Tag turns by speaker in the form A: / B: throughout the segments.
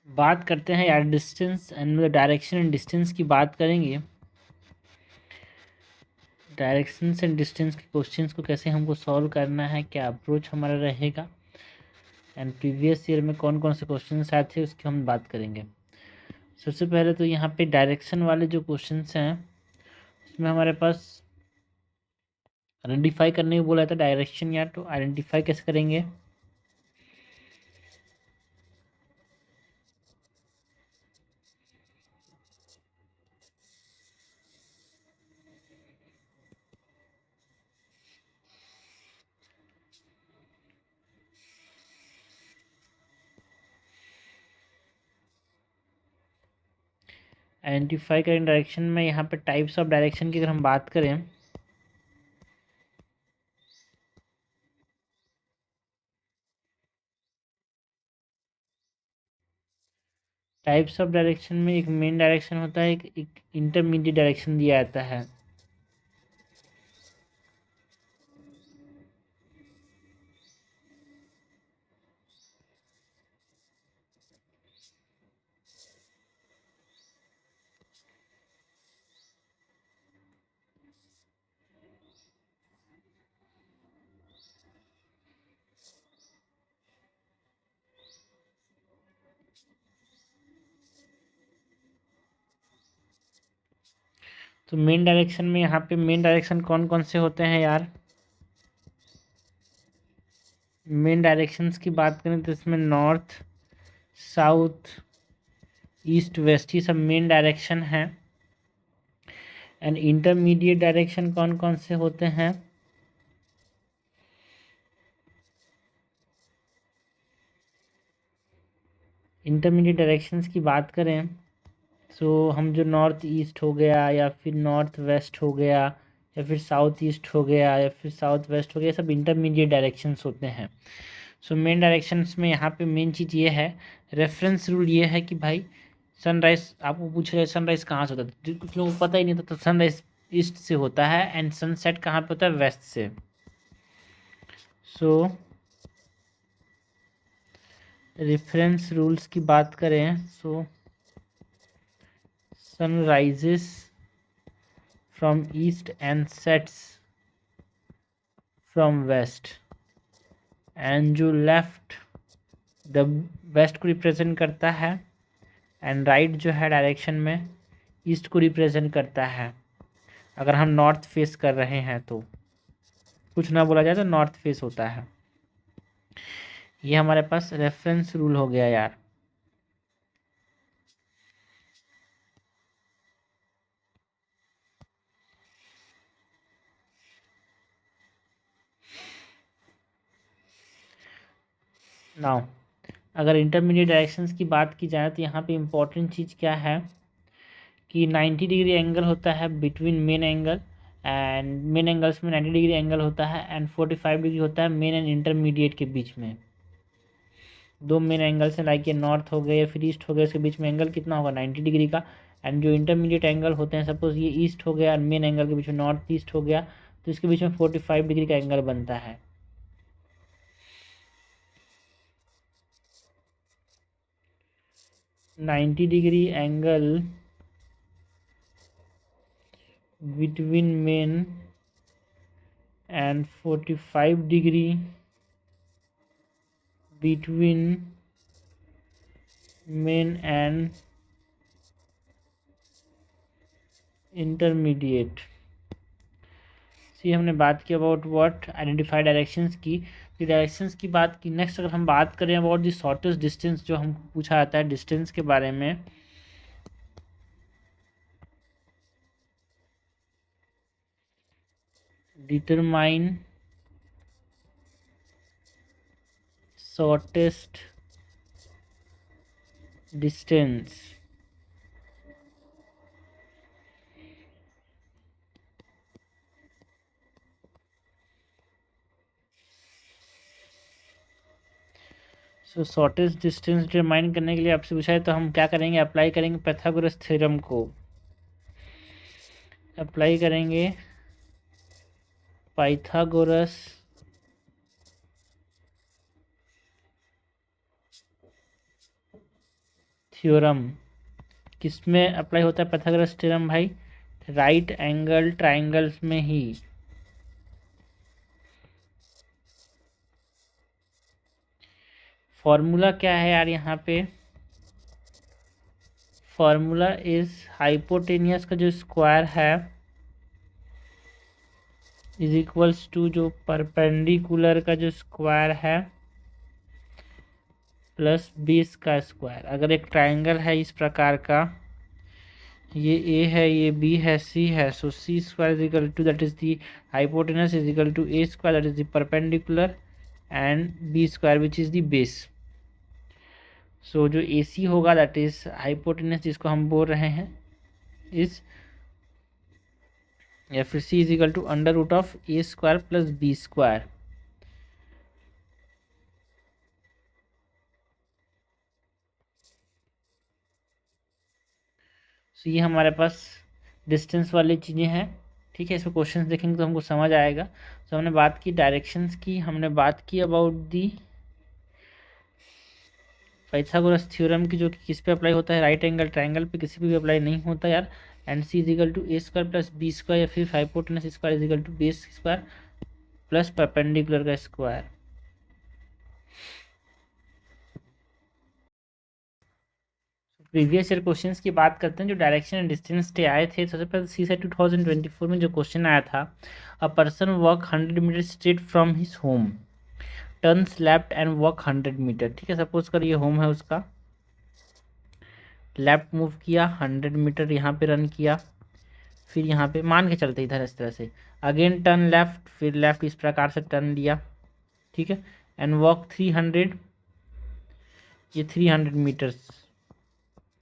A: बात करते हैं यार distance and direction and distance की बात करेंगे। डायरेक्शन एंड डिस्टेंस के क्वेश्चंस को कैसे हमको सॉल्व करना है, क्या अप्रोच हमारा रहेगा, एंड प्रीवियस ईयर में कौन कौन से क्वेश्चंस आए थे उसकी हम बात करेंगे। सबसे पहले तो यहाँ पे डायरेक्शन वाले जो क्वेश्चंस हैं उसमें हमारे पास आइडेंटिफाई करने को बोला था डायरेक्शन, या तो आइडेंटिफाई कैसे करेंगे। आइडेंटिफाई करेंगे डायरेक्शन में। यहाँ पे टाइप्स ऑफ डायरेक्शन की अगर हम बात करें टाइप्स ऑफ डायरेक्शन में एक मेन डायरेक्शन होता है, एक इंटरमीडिएट डायरेक्शन दिया जाता है। तो मेन डायरेक्शन में यहाँ पे मेन डायरेक्शन कौन कौन से होते हैं यार। मेन डायरेक्शंस की बात करें तो इसमें नॉर्थ, साउथ, ईस्ट, वेस्ट ही सब मेन डायरेक्शन हैं। एंड इंटरमीडिएट डायरेक्शन कौन कौन से होते हैं। इंटरमीडिएट डायरेक्शंस की बात करें तो हम जो नॉर्थ ईस्ट हो गया, या फिर नॉर्थ वेस्ट हो गया, या फिर साउथ ईस्ट हो गया, या फिर साउथ वेस्ट हो गया, सब इंटरमीडिएट डायरेक्शंस होते हैं। सो मेन डायरेक्शंस में यहाँ पे मेन चीज़ ये है, रेफरेंस रूल ये है कि भाई सनराइज आपको पूछ रहे सनराइज कहाँ से होता है, कुछ लोगों को पता ही नहीं था, तो सनराइज ईस्ट से होता है एंड सनसेट कहाँ पे होता है, वेस्ट से। सो रेफरेंस रूल्स की बात करें so sun rises from east and sets from west, and जो लेफ्ट द वेस्ट को रिप्रेजेंट करता है एंड राइट जो है डायरेक्शन में ईस्ट को रिप्रेजेंट करता है। अगर हम नॉर्थ फेस कर रहे हैं तो कुछ ना बोला जाए तो नॉर्थ फेस होता है। ये हमारे पास रेफरेंस रूल हो गया यार। नाउ अगर इंटरमीडिएट डायरेक्शंस की बात की जाए तो यहाँ पे इम्पोर्टेंट चीज़ क्या है कि 90 डिग्री एंगल होता है between main angle, and main angles में 90 डिग्री एंगल होता है एंड 45 डिग्री होता है मेन एंड इंटरमीडिएट के बीच में। दो मेन एंगल्स हैं, लाइक ये नॉर्थ हो गए या फिर ईस्ट हो गया, इसके बीच में एंगल कितना होगा 90 डिग्री का। एंड जो इंटरमीडिएट एंगल होते हैं, सपोज ये ईस्ट हो गया और मेन एंगल के बीच में नॉर्थ ईस्ट हो गया, तो इसके बीच में 45 डिग्री का एंगल बनता है। Ninety degree angle between main and 45 degree between main and intermediate. See हमने बात की अबाउट व्हाट आइडेंटिफाई डायरेक्शंस की। डायरेक्शंस की बात की। नेक्स्ट अगर हम बात करें अबाउट द शॉर्टेस्ट डिस्टेंस, जो हमको पूछा जाता है डिस्टेंस के बारे में। Determine shortest distance. So shortest distance determine करने के लिए आपसे पूछा है तो हम क्या करेंगे, अप्लाई करेंगे पाइथागोरस थ्योरम को। अप्लाई करेंगे पाइथागोरस थ्योरम किस में अप्लाई होता है पाइथागोरस थ्योरम भाई? राइट एंगल ट्राइंगल्स में ही। फॉर्मूला क्या है यार यहाँ पे? फॉर्मूला इज हाइपोटेनियस का जो स्क्वायर है इज इक्वल्स टू जो परपेंडिकुलर का जो स्क्वायर है प्लस बेस का स्क्वायर। अगर एक ट्राइंगल है इस प्रकार का, ये ए है, ये बी है, सी है, so C square is equal to that is the hypotenuse is equal to A square that is the perpendicular and B square which is the base. So जो ए सी होगा that is hypotenuse जिसको हम बोल रहे हैं is या फिर C is equal to under root of A square plus B square. So ये हमारे पास डिस्टेंस वाली चीज़ें हैं। ठीक है, इसमें क्वेश्चंस देखेंगे तो हमको समझ आएगा। तो हमने बात की डायरेक्शंस की, हमने बात की अबाउट दी पाइथागोरस थ्योरम की जो कि किस पे अप्लाई होता है? राइट एंगल ट्राइंगल पे, किसी पे भी अप्लाई नहीं होता यार। And C is equal to A square plus B square या फिर hypotenuse square is equal to base square plus perpendicular का स्क्वायर। प्रीवियस ईयर क्वेश्चंस की बात करते हैं जो डायरेक्शन एंड डिस्टेंस के आए थे। सबसे पहले सी सेट 2024 में जो क्वेश्चन आया था, a person walk 100 metre straight from his home, turns left and walk 100 metre. ठीक है, सपोज कर ये होम है उसका, लेफ्ट मूव किया 100 मीटर, यहाँ पे रन किया, फिर यहाँ पे मान के चलते इधर इस तरह से, अगेन टर्न लेफ्ट, फिर लेफ्ट इस प्रकार से टर्न लिया। ठीक है, एंड वॉक 300, ये 300 मीटर्स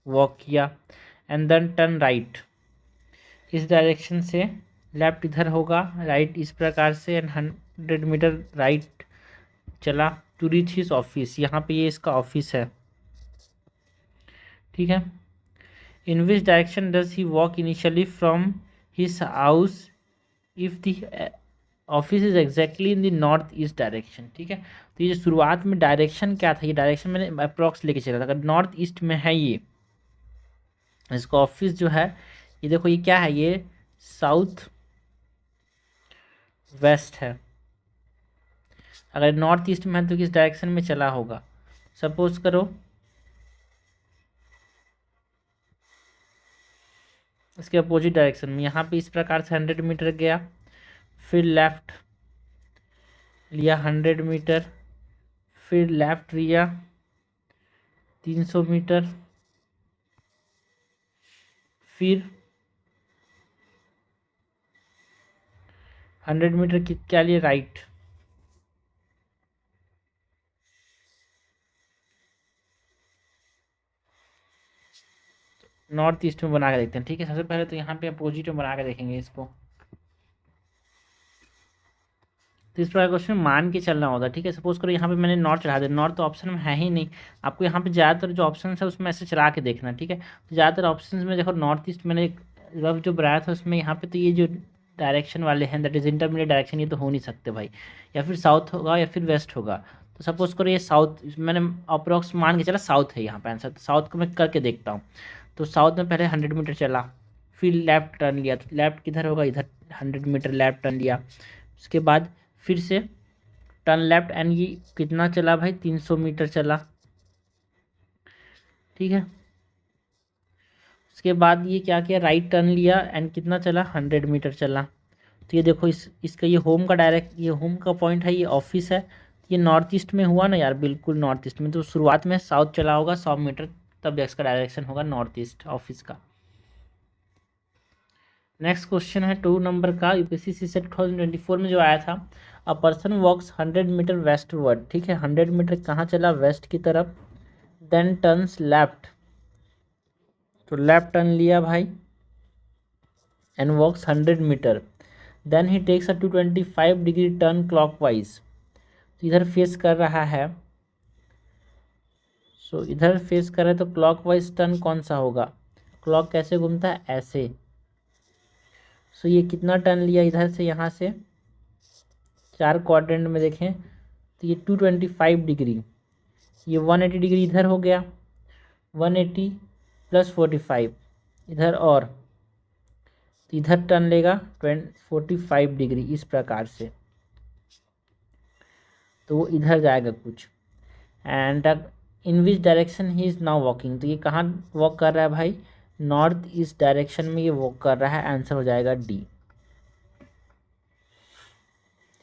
A: वॉक किया, एंड देन टर्न राइट, इस डायरेक्शन से लेफ्ट इधर होगा, राइट इस प्रकार से, एंड 100 मीटर राइट चला टू रीच हिज ऑफिस। यहाँ पे ये इसका ऑफिस है। ठीक है, in which direction does he walk initially from his house if the office is exactly in the north east direction. ठीक है, तो ये जो शुरुआत में डायरेक्शन क्या था, ये डायरेक्शन मैंने अप्रॉक्स लेके चला था। अगर नॉर्थ ईस्ट में है ये इसका ऑफिस जो है, ये देखो ये क्या है, ये साउथ वेस्ट है। अगर नॉर्थ ईस्ट में है तो किस डायरेक्शन में चला होगा? सपोज करो इसके अपोजिट डायरेक्शन में, यहाँ पे इस प्रकार से 100 मीटर गया, फिर लेफ्ट लिया 100 मीटर, फिर लेफ्ट लिया 300 मीटर, फिर 100 मीटर क्या लिए राइट। नॉर्थ ईस्ट में बना के देखते हैं। ठीक है, सबसे पहले तो यहाँ पे अपोजिट में बना के देखेंगे इसको। तो इस प्रकार क्वेश्चन मान के चलना होता है। ठीक है, सपोज करो यहाँ पे मैंने नॉर्थ चढ़ा दिया, नॉर्थ तो ऑप्शन में है ही नहीं, आपको यहाँ पे ज़्यादातर जो ऑप्शन है उसमें ऐसे चला के देखना। ठीक है, तो ज़्यादातर ऑप्शन में देखो नॉर्थ ईस्ट मैंने रफ जो बनाया था उसमें यहाँ पे तो ये जो डायरेक्शन वाले हैं दैट इज इंटरमीडिएट डायरेक्शन, ये तो हो नहीं सकते भाई, या फिर साउथ होगा या फिर वेस्ट होगा। तो सपोज करो ये साउथ, मैंने अप्रॉक्स मान के चला साउथ है यहाँ पे आंसर, तो साउथ को मैं करके देखता हूँ। तो साउथ में पहले 100 मीटर चला, फिर लेफ्ट टर्न लिया, तो लेफ्ट किधर होगा, इधर 100 मीटर लेफ्ट टर्न लिया। उसके बाद फिर से टर्न लेफ्ट, एंड ये कितना चला भाई, 300 मीटर चला। ठीक है, उसके बाद ये क्या किया, राइट टर्न लिया एंड कितना चला, 100 मीटर चला। तो ये देखो इसका ये होम का डायरेक्ट, ये होम का पॉइंट है, ये ऑफिस है, ये नॉर्थ ईस्ट में हुआ ना यार, बिल्कुल नॉर्थ ईस्ट में। तो शुरुआत में साउथ चला होगा 100 मीटर, तब इसका डायरेक्शन होगा नॉर्थ ईस्ट ऑफिस का। नेक्स्ट क्वेश्चन है 2 नंबर का, यूपीएससी सीसेट 2024 में जो आया था, a person walks 100 metre westward. ठीक है, 100 मीटर कहाँ चला, वेस्ट की तरफ, देन टर्न्स लेफ्ट, तो लेफ्ट टर्न लिया भाई, and walks 100 metre, then he takes a 225 degree turn clockwise. तो इधर फेस कर रहा है, सो इधर फेस कर रहा है, तो क्लॉकवाइज टर्न कौन सा होगा, क्लॉक कैसे घूमता है, ऐसे। सो ये कितना टर्न लिया इधर से, यहाँ से 4 क्वाड्रेंट में देखें तो ये 225 डिग्री, ये 180 डिग्री इधर हो गया, 180 प्लस 45 इधर, और तो इधर टर्न लेगा 45 डिग्री इस प्रकार से, तो वो इधर जाएगा कुछ। And in which direction he is now walking, तो ये कहाँ वॉक कर रहा है भाई, नॉर्थ ईस्ट डायरेक्शन में ये वॉक कर रहा है। आंसर हो जाएगा डी।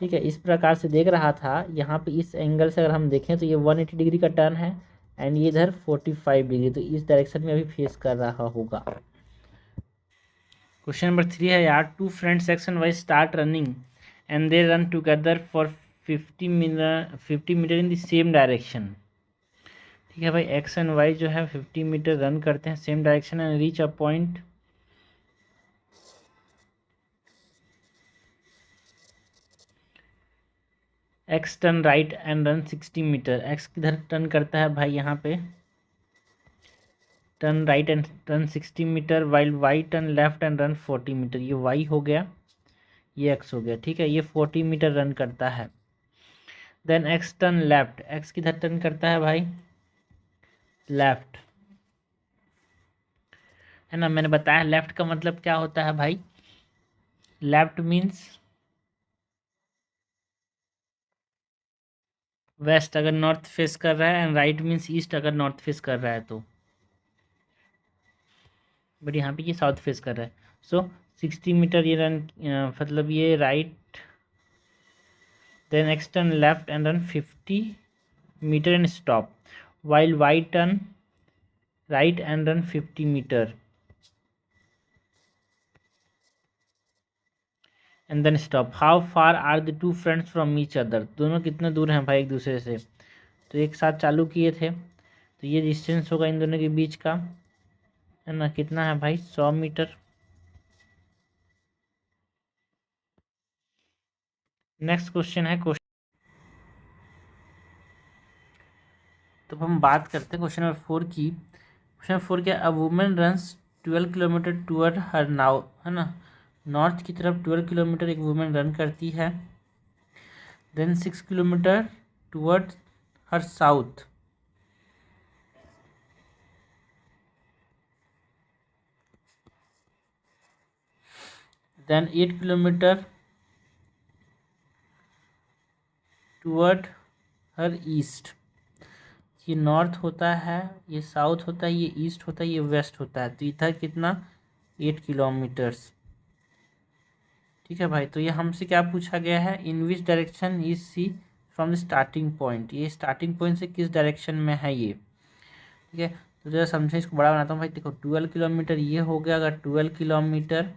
A: ठीक है, इस प्रकार से देख रहा था। यहाँ पे इस एंगल से अगर हम देखें तो ये 180 डिग्री का टर्न है, एंड ये इधर 45 डिग्री, तो इस डायरेक्शन में अभी फेस कर रहा होगा। क्वेश्चन नंबर 3 है यार, two friends X and Y start running and they run together for 50 metre in the same direction. ठीक है भाई, एक्स एंड वाई जो है 50 मीटर रन करते हैं same direction and reach a point. X turn right and run 60 metre. X किधर turn करता है भाई, यहाँ पे turn right and run 60 metre, while Y turn left and run 40 metre. ये वाई हो गया, ये एक्स हो गया। ठीक है, ये 40 मीटर रन करता है। Then X turn left, X किधर टर्न करता है भाई, लेफ्ट, है ना। मैंने बताया लेफ्ट का मतलब क्या होता है भाई, लेफ्ट मीन्स वेस्ट अगर नॉर्थ फेस कर रहा है, एंड राइट मीन्स ईस्ट अगर नॉर्थ फेस कर रहा है तो। बट यहाँ पे ये साउथ फेस कर रहा है। सो 60 मीटर ये रन, मतलब ये right, then X turn left and run 50 metre and stop, while Y turn right and run 50 metre and then stop. How far are the two friends from each other, दोनों कितने दूर हैं भाई एक दूसरे से। तो एक साथ चालू किए थे, तो ये डिस्टेंस होगा इन दोनों के बीच का, है ना। कितना है भाई, 100 मीटर। नेक्स्ट क्वेश्चन है क्वेश्चन, तो हम बात करते हैं क्वेश्चन नंबर 4 की। क्वेश्चन नंबर 4 क्या, a women runs 12 kilometre toward her now, है ना। नॉर्थ की तरफ 12 किलोमीटर एक वुमेन रन करती है, देन 6 किलोमीटर टूवर्ड हर साउथ, देन 8 किलोमीटर टूवर्ड हर ईस्ट। ये नॉर्थ होता है, ये साउथ होता है, ये ईस्ट होता है, ये वेस्ट होता है। तो इधर कितना, 8 किलोमीटर्स। ठीक है भाई, तो ये हमसे क्या पूछा गया है, in which direction is C from the starting point, ये स्टार्टिंग पॉइंट से किस डायरेक्शन में है ये। ठीक है, तो जरा समझे, इसको बड़ा बनाता हूँ भाई। देखो 12 किलोमीटर ये हो गया, अगर 12 किलोमीटर,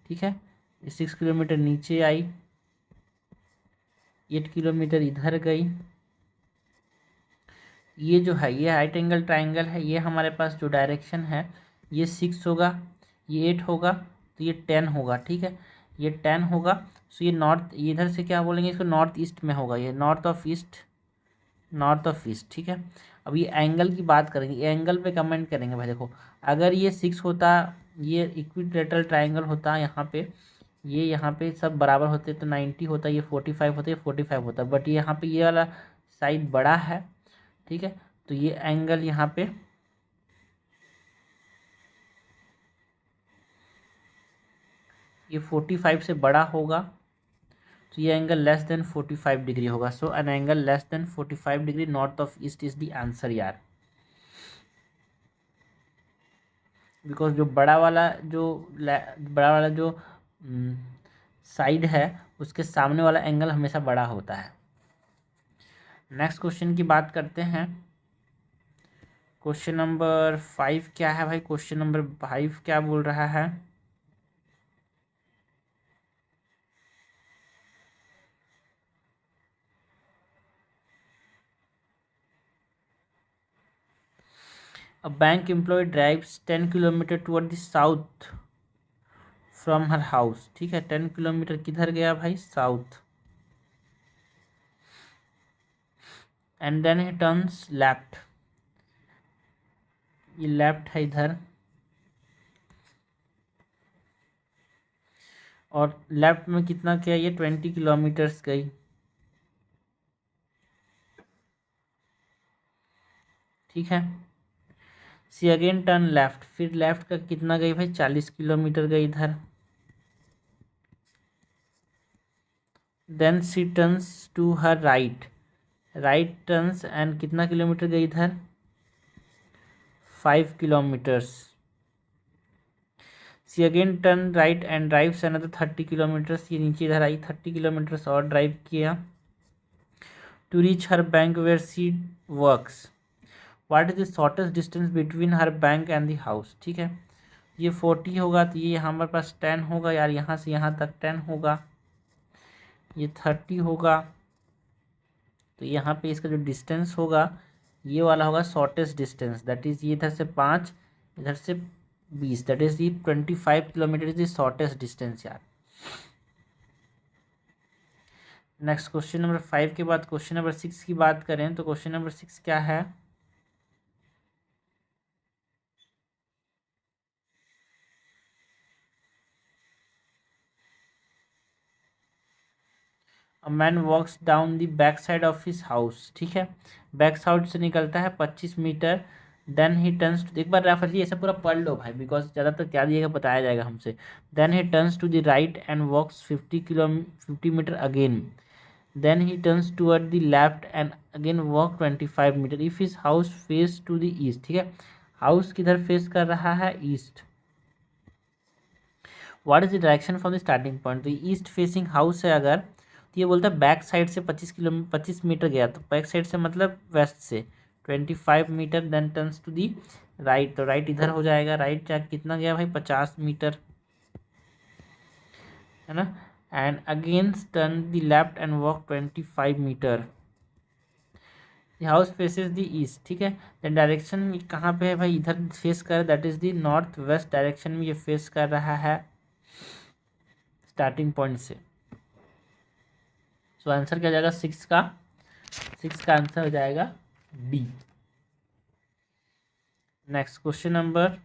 A: ठीक है, 6 किलोमीटर नीचे आई, 8 किलोमीटर इधर गई। ये जो है ये राइट एंगल ट्राइंगल है, ये हमारे पास जो डायरेक्शन है ये 6 होगा, ये 8 होगा, तो ये 10 होगा। ठीक है, ये 10 होगा। सो ये नॉर्थ, इधर से क्या बोलेंगे इसको, नॉर्थ ईस्ट में होगा, ये north of east, north of east. ठीक है, अब ये एंगल की बात करेंगे, ये एंगल पे कमेंट करेंगे भाई। देखो अगर ये 6 होता, ये इक्विलेटरल ट्राइंगल होता, यहाँ पे ये, यहाँ पे सब बराबर होते तो 90 होता, ये 45 होता, ये 45 होता, बट यहाँ पे ये वाला साइड बड़ा है। ठीक है, तो ये एंगल यहाँ पे ये 45 से बड़ा होगा, तो ये एंगल लेस देन 45 डिग्री होगा। So an angle less than 45 degree north of east is the answer यार। बिकॉज जो बड़ा वाला जो साइड है, उसके सामने वाला एंगल हमेशा बड़ा होता है। नेक्स्ट क्वेश्चन की बात करते हैं। क्वेश्चन नंबर 5 क्या है भाई, क्वेश्चन नंबर 5 क्या बोल रहा है, A bank employee drives 10 kilometre toward the south from her house. ठीक है, 10 किलोमीटर किधर गया भाई, south, and then he turns left, ये लेफ्ट है इधर, और लेफ्ट में कितना किया, ये 20 किलोमीटर्स गई। ठीक है, सी अगेन टर्न लेफ्ट, फिर लेफ्ट का कितना गई भाई 40 किलोमीटर गई इधर। Then she turns to her right, right turns and कितना किलोमीटर गई इधर 5 kilometres. She again turn right and drives another 30 kilometres, ये नीचे इधर आई 30 किलोमीटर्स और ड्राइव किया to reach her bank where she works. What is the shortest distance between her bank and the house. ठीक है, ये 40 होगा तो ये यहाँ हमारे पास 10 होगा यार, यहाँ से यहाँ तक 10 होगा, ये 30 होगा, तो यहाँ पे इसका जो डिस्टेंस होगा ये वाला होगा शॉर्टेस्ट डिस्टेंस, दैट इज़ ये इधर से 5 इधर से 20, दैट इज़ ये 25 kilometre is the shortest distance यार। नेक्स्ट क्वेश्चन नंबर 5 के बाद क्वेश्चन नंबर 6 की बात करें तो क्वेश्चन नंबर 6 क्या है। A man walks down the back side of his house. ठीक है, बैक साइड से निकलता है 25 metre, then he turns to, एक बार रेफर जी ऐसा पूरा पढ़ लो भाई बिकॉज ज़्यादातर क्या दिएगा बताया जाएगा हमसे। Then he turns to the right and walks 50 metre again, then he turns toward the left and again walk 25 metre if his house face to the east. ठीक है, हाउस किधर फेस कर रहा है east. What is the direction from the starting point, तो east facing house है अगर तो ये बोलता है बैक साइड से 25 मीटर गया, तो बैक साइड से मतलब वेस्ट से 25 metre, then turns to the right, तो राइट इधर हो जाएगा, राइट जा कितना गया भाई 50 मीटर, है ना, and against turn the left and walk 25 metre, house faces the east. ठीक है, द डायरेक्शन कहाँ पे है भाई, इधर फेस कर, that is the north west direction में ये फेस कर रहा है स्टार्टिंग पॉइंट से। सो आंसर क्या जाएगा 6 का आंसर हो जाएगा डी। नेक्स्ट क्वेश्चन नंबर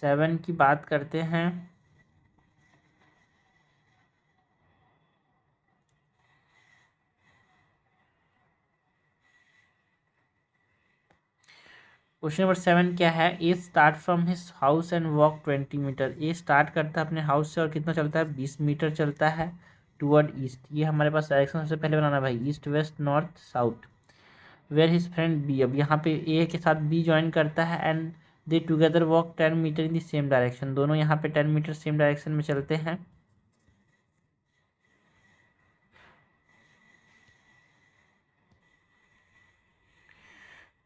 A: 7 की बात करते हैं। क्वेश्चन नंबर 7 क्या है, A start from his house and walk 20 metre. A start करता है अपने हाउस से और कितना चलता है 20 मीटर चलता है टूवर्ड ईस्ट। ये हमारे पास डायरेक्शन सबसे पहले बनाना भाई, east west north south. Where his friend B, अब यहाँ पे ए के साथ बी ज्वाइन करता है and they together walk 10 metre in the same direction, दोनों यहाँ पे 10 मीटर सेम डायरेक्शन में चलते हैं।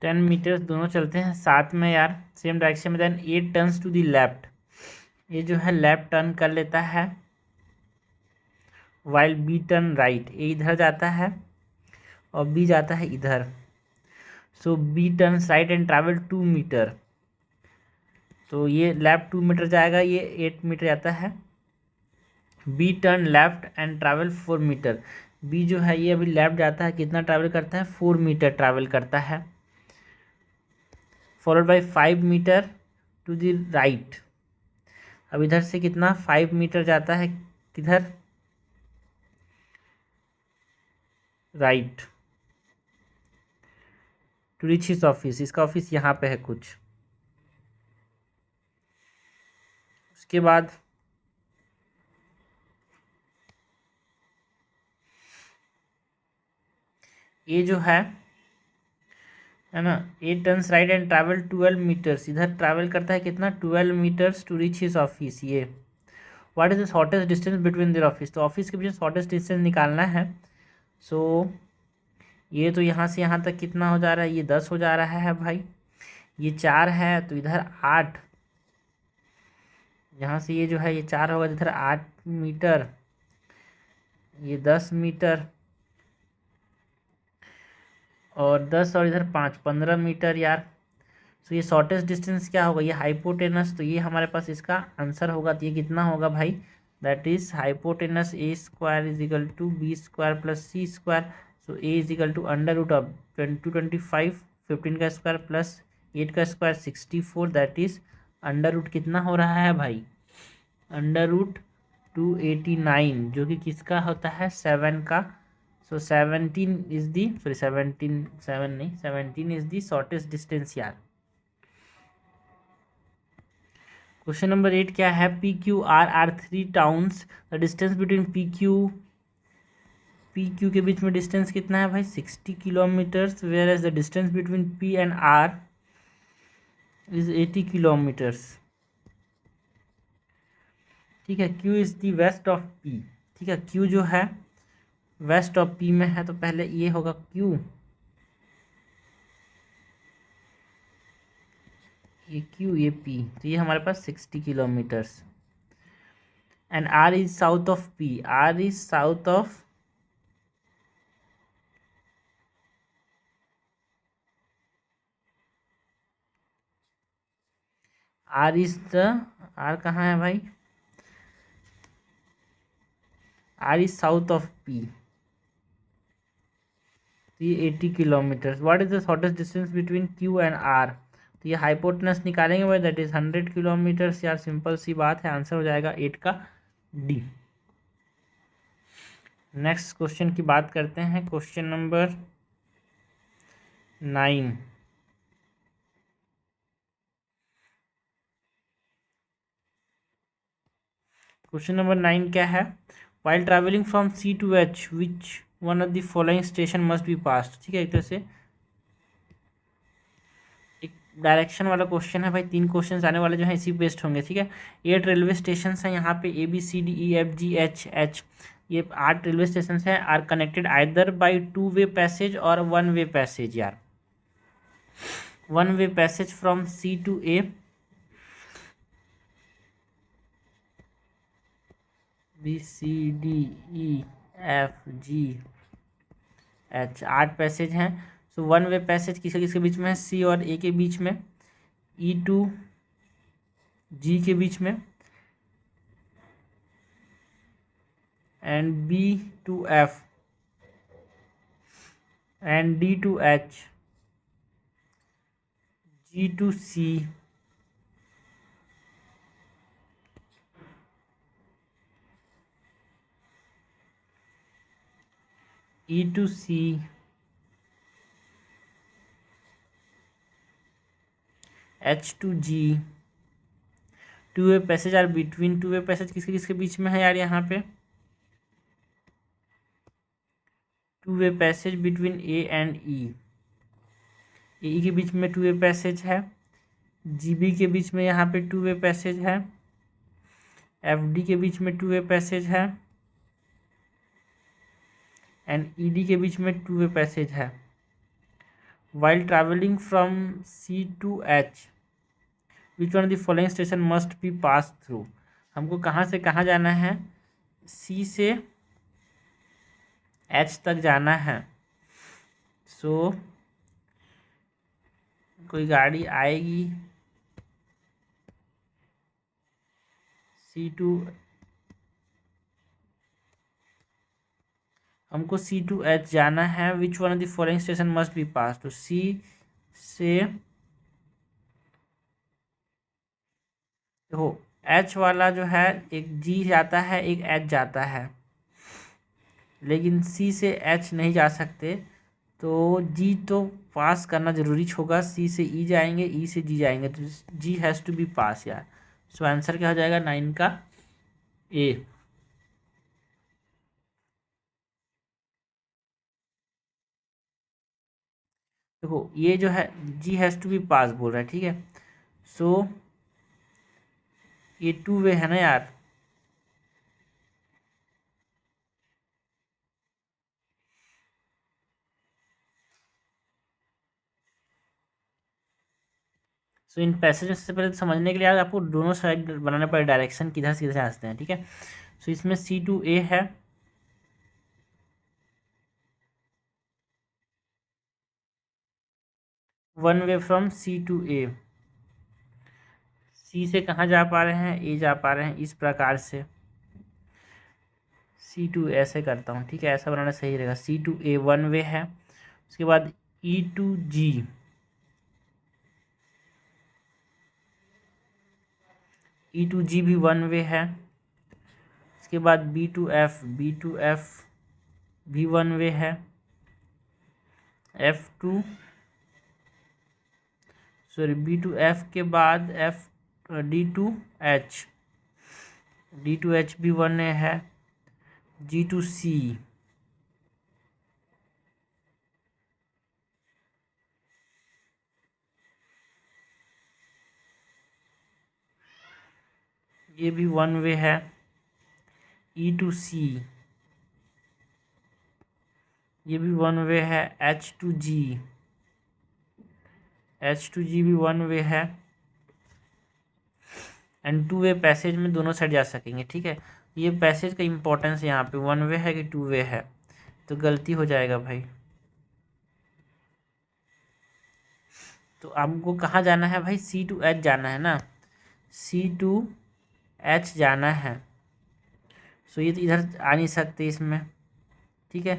A: टेन मीटर्स दोनों चलते हैं साथ में यार सेम डायरेक्शन में, then A turns to the left, ये जो है लेफ्ट टर्न कर लेता है, while B turn right, A इधर जाता है और बी जाता है इधर। So B turns right and travel 2 metre, तो ये लेफ्ट 2 मीटर जाएगा, ये 8 मीटर जाता है। B turn left and travel 4 metre, B जो है ये अभी लेफ्ट जाता है, कितना ट्रैवल करता है 4 मीटर ट्रैवल करता है, followed by 5 metre to the right. अब इधर से कितना 5 मीटर जाता है किधर right to reach his office, इसका ऑफिस यहाँ पे है कुछ। उसके बाद ये जो है ना, A turns right and travel 12 metres, इधर ट्रैवल करता है कितना 12 metres to reach his office. ये what is the shortest distance between their office, तो ऑफिस के बीच शॉर्टेस्ट डिस्टेंस निकालना है। सो ये तो यहाँ से यहाँ तक कितना हो जा रहा है, ये 10 हो जा रहा है भाई, ये 4 है तो इधर 8, यहाँ से ये जो है ये 4 होगा, इधर 8 मीटर, ये 10 मीटर और 10 और इधर 5 15 मीटर यार। तो ये शॉर्टेस्ट डिस्टेंस क्या होगा, ये हाइपोटेनस, तो ये हमारे पास इसका आंसर होगा, तो ये कितना होगा भाई, that is hypotenuse A square is equal to B square plus C square. So A is equal to under root of 25 15 का स्क्वायर प्लस 8 का square 64, that is under root कितना हो रहा है भाई, अंडर रूट 289, जो कि किसका होता है 7 का। सो 17 इज दी, सॉरी 17 7 नहीं 17 इज दी शॉर्टेस्ट डिस्टेंस यार। क्वेश्चन नंबर 8 क्या है, P Q R 3 towns, the distance between P Q के बीच में डिस्टेंस कितना है भाई 60 kilometres, whereas the distance between P and R is 80 kilometres. ठीक है, Q is the west of P. ठीक है, क्यू जो है वेस्ट ऑफ पी में है, तो पहले ये होगा क्यू, ये क्यू ये पी, तो ये हमारे पास 60 kilometres. And R is south of P, R is south of R is the, R कहाँ है भाई, R is south of P, तो ये 80 kilometres. What is the shortest distance between Q and R, तो ये हाइपोटेनस निकालेंगे भाई, that is 100 kilometres. यार सिंपल सी बात है, आंसर हो जाएगा 8 का डी। नेक्स्ट क्वेश्चन की बात करते हैं, क्वेश्चन नंबर 9। क्वेश्चन नंबर 9 क्या है, while travelling from C to H which one of the following station must be passed. ठीक है, एक तरह से एक डायरेक्शन वाला क्वेश्चन है भाई, 3 क्वेश्चन आने वाले जो है इसी बेस्ड होंगे। ठीक है, 8 रेलवे स्टेशन हैं यहाँ पे, A B C D E F G H H, ये 8 रेलवे स्टेशन हैं, are connected either by 2 way passage और 1 वे पैसेज। यार 1 way passage from C to A, B C D E F G H, 8 passage हैं। So 1 way passage किसके किसके बीच में है, सी और ए के बीच में, ई टू जी के बीच में, and B to F and D to H, G to C, E to C, H to G. 2 way passage are between, 2 way passage किसके किसके बीच में है यार, यहाँ पे 2 way passage between A and E, A के बीच में 2 वे पैसेज है, जी बी के बीच में यहाँ पे 2 वे पैसेज है, एफ डी के बीच में 2 वे पैसेज है, एंड ई डी के बीच में 2 वे पैसेज है। While travelling from C to H which one of the following station must be pass through, हमको कहाँ से कहाँ जाना है, सी से एच तक जाना है। सो कोई गाड़ी आएगी सी टू, हमको सी टू एच जाना है, which one of the following station must be pass, तो सी से देखो एच वाला जो है एक जी जाता है एक एच जाता है, लेकिन सी से एच नहीं जा सकते, तो जी तो पास करना जरूरी होगा, सी से ई जाएंगे, ई से जी जाएंगे, तो जी हैज़ टू बी पास यार। सो आंसर क्या हो जाएगा 9 का ए। देखो ये जो है जी हैज़ टू बी पास बोल रहा है, ठीक है, सो ये 2 वे है ना यार, सो इन पैसेज से पहले समझने के लिए यार आपको दोनों साइड बनाने पड़े, डायरेक्शन किधर से किधर से आते हैं। ठीक है, सो इसमें सी टू ए है, one way from C to A, C से कहाँ जा पा रहे हैं, ए जा पा रहे हैं, इस प्रकार से सी टू ऐसे करता हूँ। ठीक है, ऐसा बनाना सही रहेगा, सी टू ए 1 वे है, उसके बाद ई टू जी, ई टू जी भी 1 वे है, उसके बाद बी टू एफ भी 1 वे है, बी टू एफ के बाद D2H, D2H भी 1 है, G2C, ये भी 1 वे है, E2C, ये भी 1 वे है, H2G, H2G भी 1 वे है, एंड 2 वे पैसेज में दोनों साइड जा सकेंगे, ठीक है। ये पैसेज का इम्पोर्टेंस यहाँ पे 1 वे है कि 2 वे है, तो गलती हो जाएगा भाई। तो आपको कहाँ जाना है भाई, C2H जाना है ना, C2H जाना है। सो ये तो इधर आ नहीं सकते इसमें, ठीक है।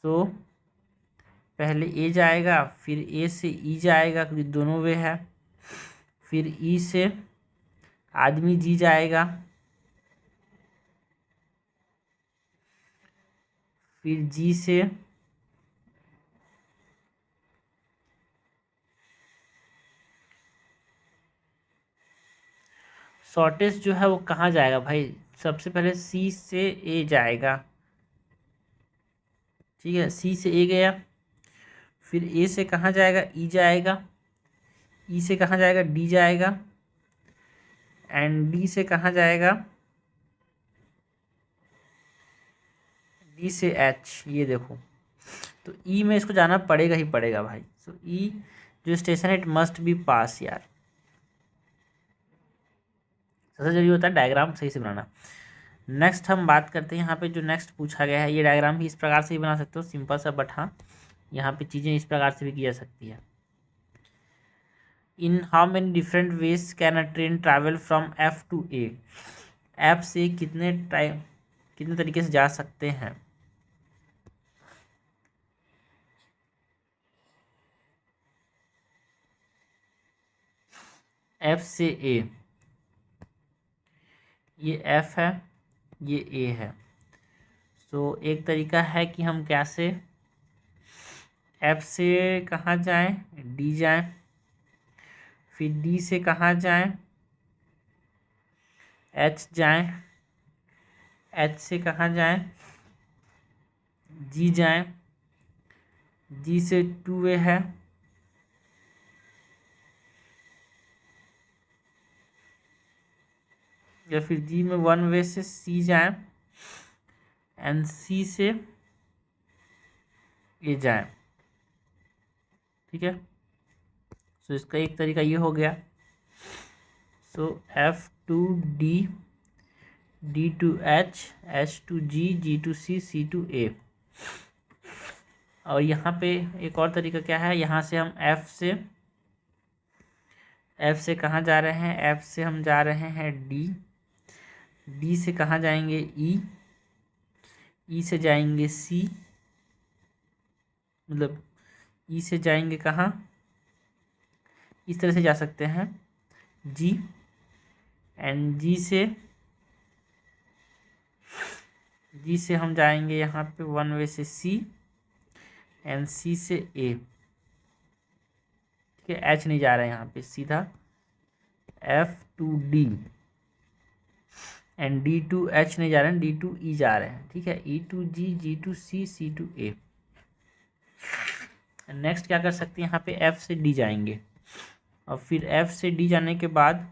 A: तो पहले ए जाएगा, फिर ए से ई जाएगा क्योंकि दोनों वे है, फिर ई से आदमी जी जाएगा, फिर जी से शॉर्टेस्ट जो है वो कहाँ जाएगा भाई, सबसे पहले सी से ए जाएगा, ठीक है। सी से ए गया, फिर ए से कहाँ जाएगा, ई जाएगा, ई से कहाँ जाएगा, डी जाएगा, एंड डी से कहाँ जाएगा, डी से एच, ये देखो। तो ई में इसको जाना पड़ेगा ही पड़ेगा भाई। सो ई जो स्टेशन है इट मस्ट बी पास यार, सबसे जरूरी होता है डायग्राम सही से बनाना। नेक्स्ट हम बात करते हैं यहाँ पे जो नेक्स्ट पूछा गया है, ये डायग्राम भी इस प्रकार से ही बना सकते हो सिंपल सा, बट हाँ यहाँ पे चीज़ें इस प्रकार से भी की जा सकती है। In how many different ways can a train travel from F two A, F से कितने तरीके से जा सकते हैं। एफ से ए, ये एफ है, ये ए है। सो एक तरीका है कि हम कैसे एफ से कहाँ जाएं, डी जाएं, फिर डी से कहाँ जाएं, एच जाएं, एच से कहाँ जाएं, जी जाएं, जी से 2 वे है, या फिर जी में 1 वे से सी जाएं, एंड सी से ए जाएं, ठीक है। सो इसका एक तरीका ये हो गया। सो F2D, D2H, H2G, G2C, C2A। और यहाँ पे एक और तरीका क्या है, यहाँ से हम F से कहाँ जा रहे हैं, F से हम जा रहे हैं D, D से कहाँ जाएंगे, E, E से जाएंगे C, मतलब E से जाएंगे कहाँ, इस तरह से जा सकते हैं G, एंड G से हम जाएंगे यहाँ पे 1 वे से C, एंड C से A, ठीक है। H नहीं जा रहा है यहाँ पे, सीधा F2D, एंड D2H नहीं जा रहे हैं, D2E जा रहे हैं, ठीक है। E2G, G2C, C2A। नेक्स्ट क्या कर सकते हैं, यहाँ पे F से D जाएंगे, और फिर F से D जाने के बाद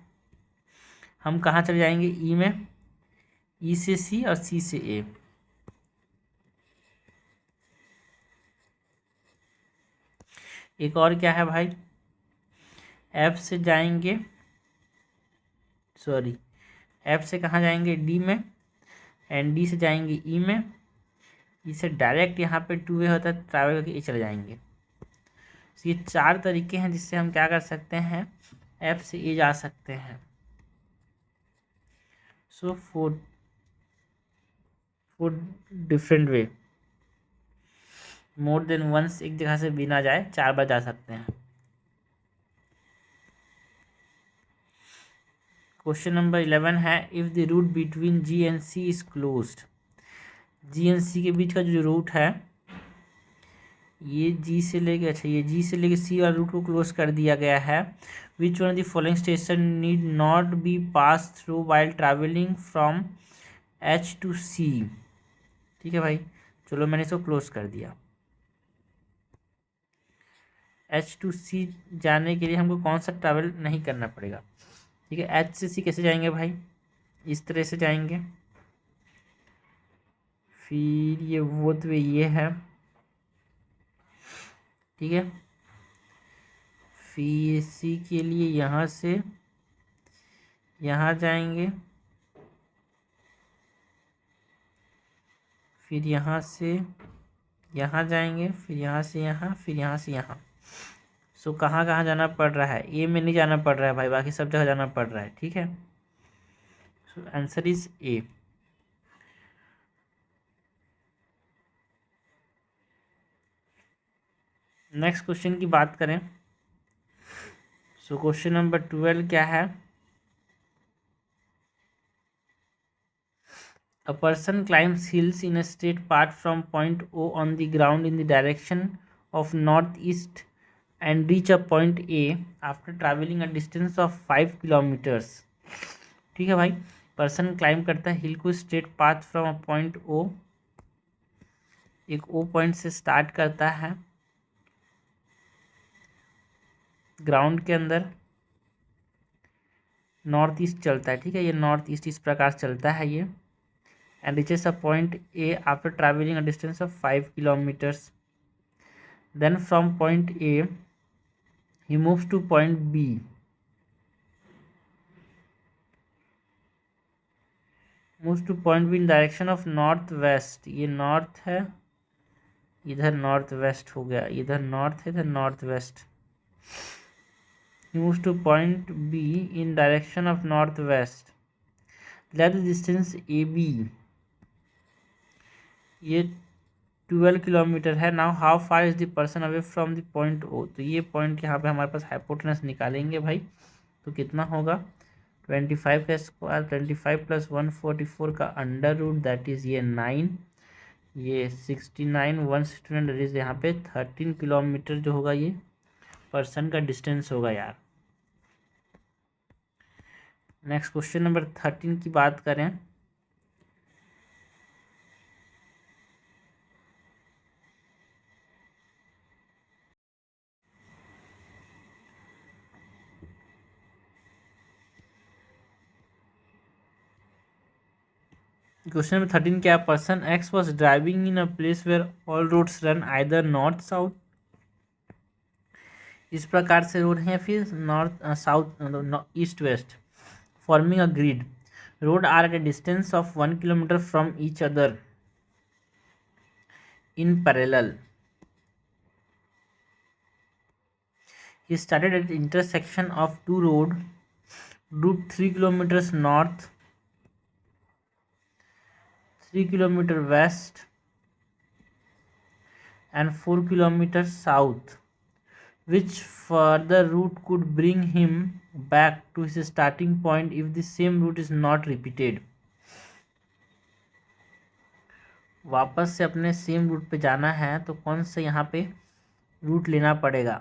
A: हम कहाँ चले जाएंगे, E में, E से C और C से A। एक और क्या है भाई, F से जाएंगे, सॉरी F से कहाँ जाएंगे, D में, एंड D से जाएंगे E में, E से डायरेक्ट यहाँ पे 2 वे होता है, ट्रैवल करके E चले जाएंगे। तो ये 4 तरीके हैं जिससे हम क्या कर सकते हैं, F से E जा सकते हैं। So 4 different way, more than once, एक जगह से बिना जाए 4 बार जा सकते हैं। क्वेश्चन नंबर 11 है, if the route between G and C is closed, G and C के बीच का जो रूट है ये जी से लेके, अच्छा ये जी से लेके सी वाला रूट को क्लोज कर दिया गया है। Which one of the following station need not be pass through while travelling from H to C. ठीक है भाई, चलो मैंने इसको क्लोज कर दिया। एच टू सी जाने के लिए हमको कौन सा ट्रैवल नहीं करना पड़ेगा। ठीक है, एच से सी कैसे जाएंगे भाई, इस तरह से जाएंगे। फिर ये वो तो ये है, ठीक है। फिर सी के लिए यहाँ से यहाँ जाएंगे, फिर यहाँ से यहाँ जाएंगे, फिर यहाँ से यहाँ, फिर यहाँ से यहाँ। सो कहाँ कहाँ जाना पड़ रहा है, ए में नहीं जाना पड़ रहा है भाई, बाकी सब जगह जाना पड़ रहा है। ठीक है, so answer is a. Next question की बात करें, सो क्वेश्चन नंबर 12 क्या है। A person climbs hills in a straight path from point O on the ground in the direction of northeast and reach a point A after traveling a distance of 5 kilometers। ठीक है भाई, person climb करता है हिल को straight path from a point O, एक O point से start करता है ग्राउंड के अंदर, नॉर्थ ईस्ट चलता है। ठीक है, ये नॉर्थ ईस्ट इस प्रकार चलता है ये, and reaches a point A after traveling a distance of 5 kilometers. Then from point A, he moves to point B. Moves to point B in direction of northwest. ये north है, इधर north west हो गया, इधर north है, इधर north west. He moves to point B in direction of northwest. Let the distance AB. ये 12 kilometre है। Now how far is the person away from the point O. तो ये पॉइंट यहाँ पे हमारे पास हाइपोटेनस निकालेंगे भाई, तो कितना होगा 25 का स्क्वायर, 25 प्लस 144 का अंडर रूट, दैट इज ये 9, ये 69, 169 दैट इज यहाँ पे 13 किलोमीटर जो होगा ये पर्सन का डिस्टेंस होगा यार। नेक्स्ट क्वेश्चन नंबर 13 की बात करें, क्वेश्चन नंबर 13 क्या, person X was driving in a place where all roads run either north south. इस प्रकार से रोड है, फिर north south east west, forming a grid. Road are at a distance of 1 kilometre from each other in parallel. He started at the intersection of two road, drove 3 kilometers north, 3 kilometer west, and 4 kilometers south. Which further route could bring him back to his starting point if the same route is not repeated? वापस से अपने same root पे जाना है तो कौन सा यहाँ पे रूट लेना पड़ेगा।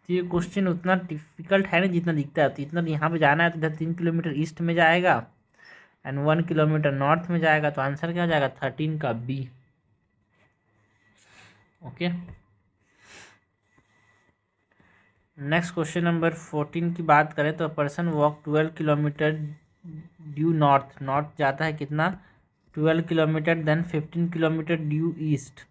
A: तो ये क्वेश्चन उतना डिफिकल्ट है ना जितना दिखता है। तो इतना यहाँ पे जाना है तो इधर 3 किलोमीटर ईस्ट में जाएगा एंड 1 किलोमीटर नॉर्थ में जाएगा, तो आंसर क्या हो जाएगा 13 का B. Okay, next question number 14 की बात करें तो person walk 12 kilometre due north, north जाता है कितना 12 kilometre, then 15 kilometre due east,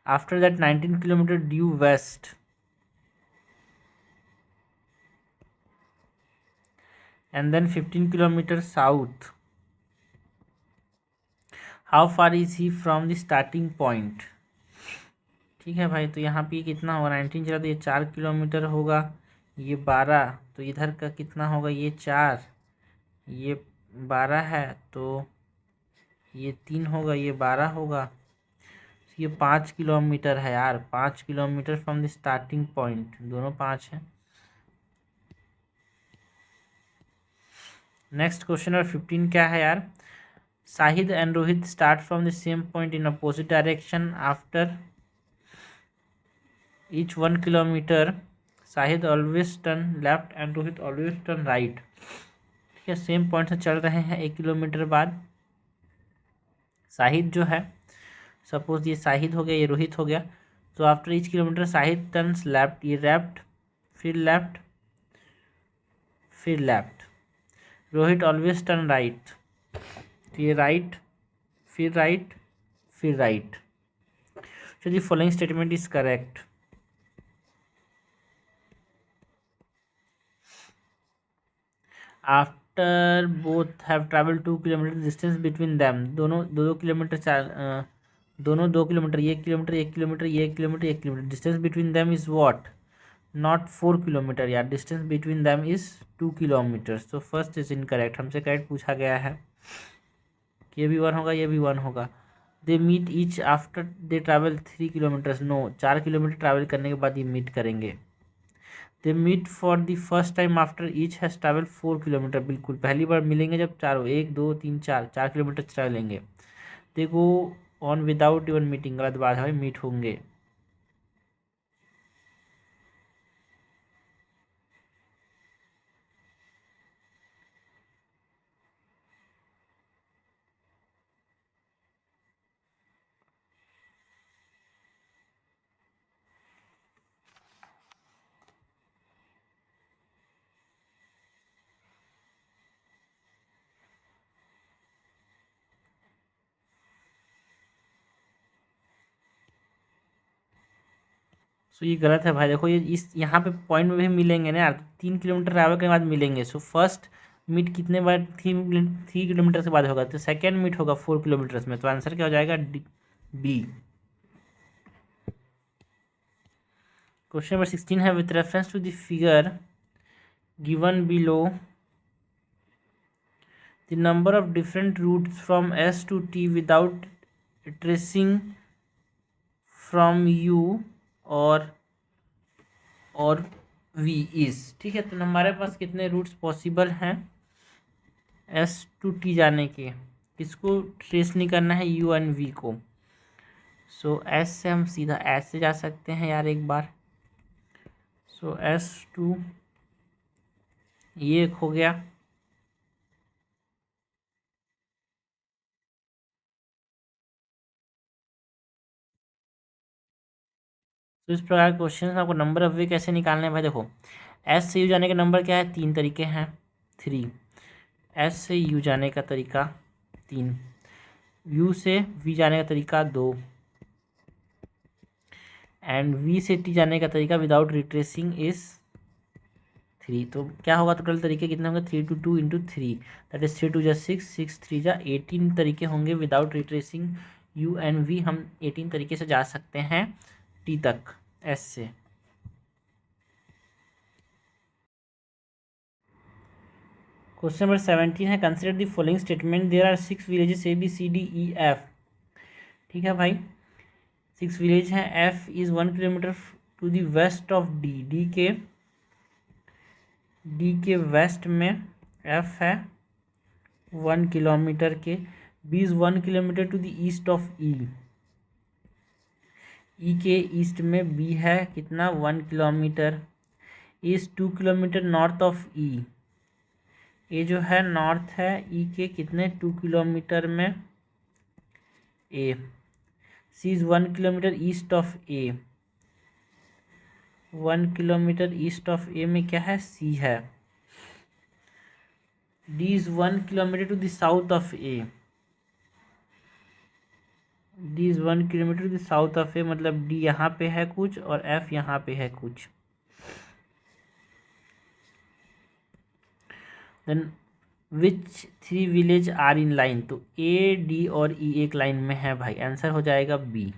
A: after that 19 kilometre due west, and then 15 kilometre south. How far is he from the starting point. ठीक है भाई, तो यहाँ पे कितना होगा 19 चला तो ये 4 किलोमीटर होगा, ये 12, तो इधर का कितना होगा ये 4, ये 12 है, तो ये 3 होगा, ये 12 होगा, ये 5 किलोमीटर है यार, 5 kilometre from the starting point, दोनों 5 हैं। नेक्स्ट क्वेश्चन नंबर 15 क्या है यार? Sahid and Rohit start from the same point in opposite direction after each 1 kilometer. Sahid always turn left and Rohit always turn right. ठीक है, same point से चल रहे हैं 1 किलोमीटर बाद। साहिद जो है, सपोज ये साहिद हो गया, ये रोहित हो गया, तो after each kilometre Shahid turns left, ये लेफ्ट, फिर लेफ्ट, फिर left. Rohit always turn right, तो ये राइट, फिर राइट, फिर right. So the following statement is correct. After both have traveled 2 kilometer, distance between them, दोनों दो दो किलोमीटर दोनों 2 किलोमीटर, ये 1 किलोमीटर, 1 किलोमीटर, ये 1 kilometre, 1 kilometre. Distance between them is what? Not 4 kilometre यार, distance between them is 2 kilometre. तो first is incorrect, हमसे correct पूछा गया है कि ये भी 1 होगा, ये भी 1 होगा। They meet each after they travel 3 kilometres, no, 4 kilometre travel करने के बाद ये मीट करेंगे। They meet for the first time after each has travel 4 kilometre, बिल्कुल पहली बार मिलेंगे जब चारों 1 2 3 4 किलोमीटर चलेंगे। They go on without even meeting, गलत बात है भाई, मीट होंगे। सो ये गलत है भाई, देखो ये इस यहाँ पे पॉइंट में भी मिलेंगे ना यार, 3 किलोमीटर ट्रैवल के बाद मिलेंगे। सो फर्स्ट मीट कितने बार? 3 किलोमीटर के बाद होगा, तो सेकेंड मीट होगा 4 किलोमीटर्स में। तो आंसर क्या हो जाएगा? बी। क्वेश्चन नंबर 16 है, with reference to the figure given below, the number of different routes from S to T without tracing from U और V is, ठीक है। तो हमारे पास कितने रूट्स पॉसिबल हैं S to T जाने के? किसको ट्रेस नहीं करना है? U एंड V को। सो S से हम सीधा S से जा सकते हैं यार एक बार। सो S to ये एक हो गया, तो इस प्रकार क्वेश्चन आपको नंबर ऑफ वे कैसे निकालने हैं भाई? देखो, एस से यू जाने के नंबर क्या है? 3 तरीके हैं, 3। एस से यू जाने का तरीका 3, यू से वी जाने का तरीका 2, एंड वी से टी जाने का तरीका विदाउट रिट्रेसिंग इज 3। तो क्या होगा? टोटल तरीके कितने होंगे? 3 to 2 into 3, दैट इज 3 2 जा 6, 6 3 जा 18 तरीके होंगे without retracing U and V. हम 18 तरीके से जा सकते हैं टी तक एस से। क्वेश्चन नंबर 17 है, consider the following statement, there are 6 villages A B C D E F. ठीक है भाई, 6 विलेज हैं। F is 1 kilometre to the west of D, D के वेस्ट में एफ है 1 किलोमीटर के। B is 1 kilometre to the east of E, E के east में बी है कितना? 1 kilometre. Is 2 kilometre north of E, A जो है नॉर्थ है ई के कितने? 2 किलोमीटर में A. C is 1 kilometre east of A, 1 kilometre east of A में क्या है? सी है। D is 1 kilometre to the south of A, D is 1 kilometre to the south of A, मतलब डी यहाँ पे है कुछ और एफ यहाँ पे है कुछ। Then which 3 village are in line, तो ए डी और ई एक लाइन में है भाई, आंसर हो जाएगा बी।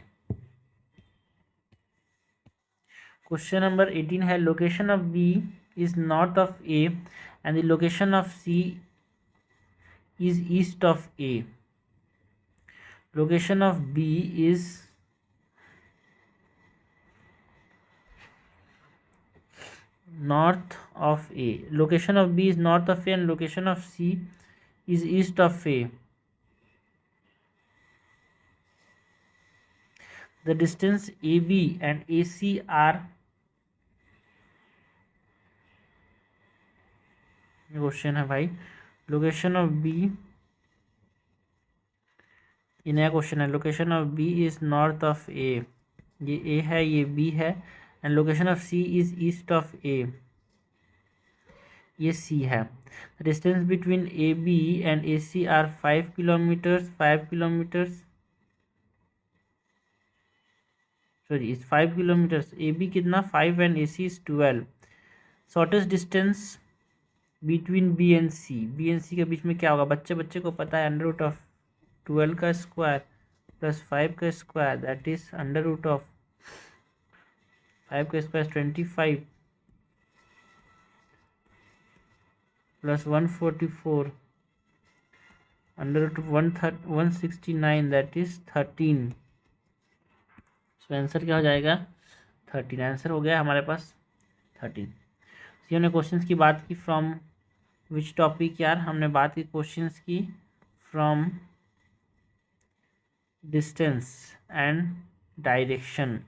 A: क्वेश्चन नंबर 18 है, location of B is north of A and the location of C is east of A. Location of B is north of A. Location of B is north of A and location of C is east of A. The distance AB and AC are, question है भाई, location of B, ये नया question है, location of B is north of A, ये A है ये B है, and location of C is east of A, ये सी है। Distance between A B and A C are 5 kilometres, 5 kilometres, sorry is 5 kilometres, A B कितना 5 and A C is 12। Shortest distance between B and C, B and सी के बीच में क्या होगा, बच्चे बच्चे को पता है, अंडर रूट ऑफ 12 का स्क्वायर प्लस 5 का square, that is under root of 5 का square 25 plus 144 under root 169, that is 13। सो आंसर क्या हो जाएगा 13, आंसर हो गया हमारे पास 13। सी हमने क्वेश्चंस की बात की फ्रॉम विच टॉपिक यार, हमने बात की क्वेश्चंस की फ्रॉम डिस्टेंस एंड डायरेक्शन।